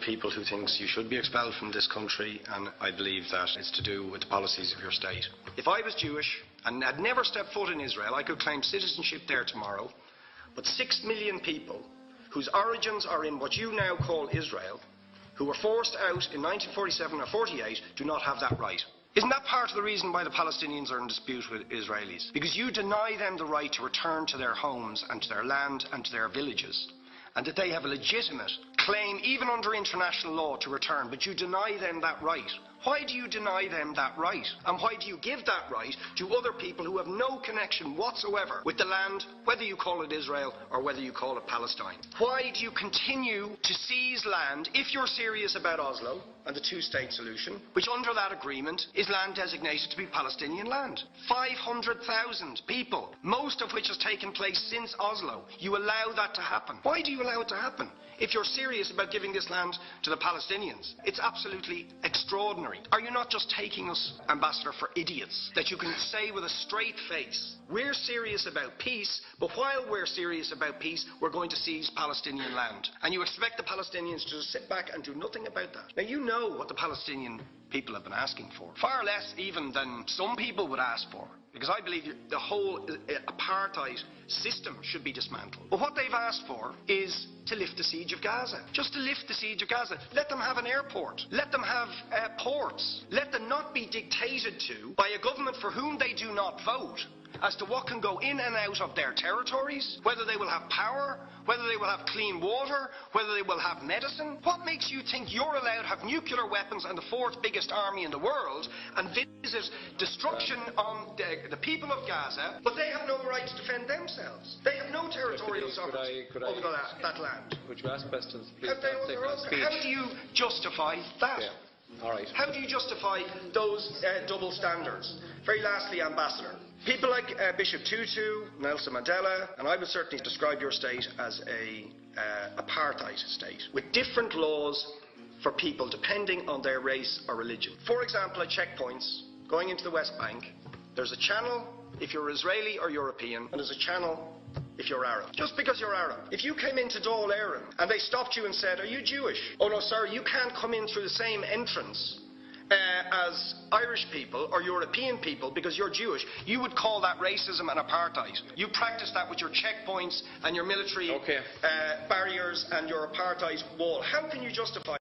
people who thinks you should be expelled from this country, and I believe that it's to do with the policies of your state. If I was Jewish and had never stepped foot in Israel, I could claim citizenship there tomorrow, but 6 million people whose origins are in what you now call Israel, who were forced out in 1947 or 48, do not have that right. Isn't that part of the reason why the Palestinians are in dispute with Israelis? Because you deny them the right to return to their homes and to their land and to their villages, and that they have a legitimate claim, even under international law, to return, but you deny them that right. Why do you deny them that right? And why do you give that right to other people who have no connection whatsoever with the land, whether you call it Israel or whether you call it Palestine? Why do you continue to seize land if you're serious about Oslo and the two-state solution, which under that agreement is land designated to be Palestinian land? 500,000 people, most of which has taken place since Oslo. You allow that to happen. Why do you allow it to happen? If you're serious about giving this land to the Palestinians, it's absolutely extraordinary. Are you not just taking us, Ambassador, for idiots? That you can say with a straight face, we're serious about peace, but while we're serious about peace, we're going to seize Palestinian land. And you expect the Palestinians to just sit back and do nothing about that. Now, you know what the Palestinian people have been asking for. Far less even than some people would ask for. Because I believe the whole apartheid system should be dismantled. But what they've asked for is to lift the siege of Gaza. Just to lift the siege of Gaza. Let them have an airport. Let them have ports. Let them not be dictated to by a government for whom they do not vote as to what can go in and out of their territories, whether they will have power, whether they will have clean water, whether they will have medicine. What makes you think you're allowed to have nuclear weapons and the fourth biggest army in the world and visit destruction on the people of Gaza, but they have no right to defend themselves? They have no territorial sovereignty over that land. Could you ask questions, please? How do you justify that? Yeah. All right. How do you justify those double standards? Very lastly, Ambassador, people like Bishop Tutu, Nelson Mandela, and I would certainly describe your state as a apartheid state, with different laws for people depending on their race or religion. For example, at checkpoints going into the West Bank, there's a channel if you're Israeli or European, and there's a channel if you're Arab. Just because you're Arab. If you came into Dáil Éireann and they stopped you and said, "Are you Jewish?" "Oh no, sir, you can't come in through the same entrance as Irish people or European people because you're Jewish," you would call that racism and apartheid. You practice that with your checkpoints and your military barriers and your apartheid wall. How can you justify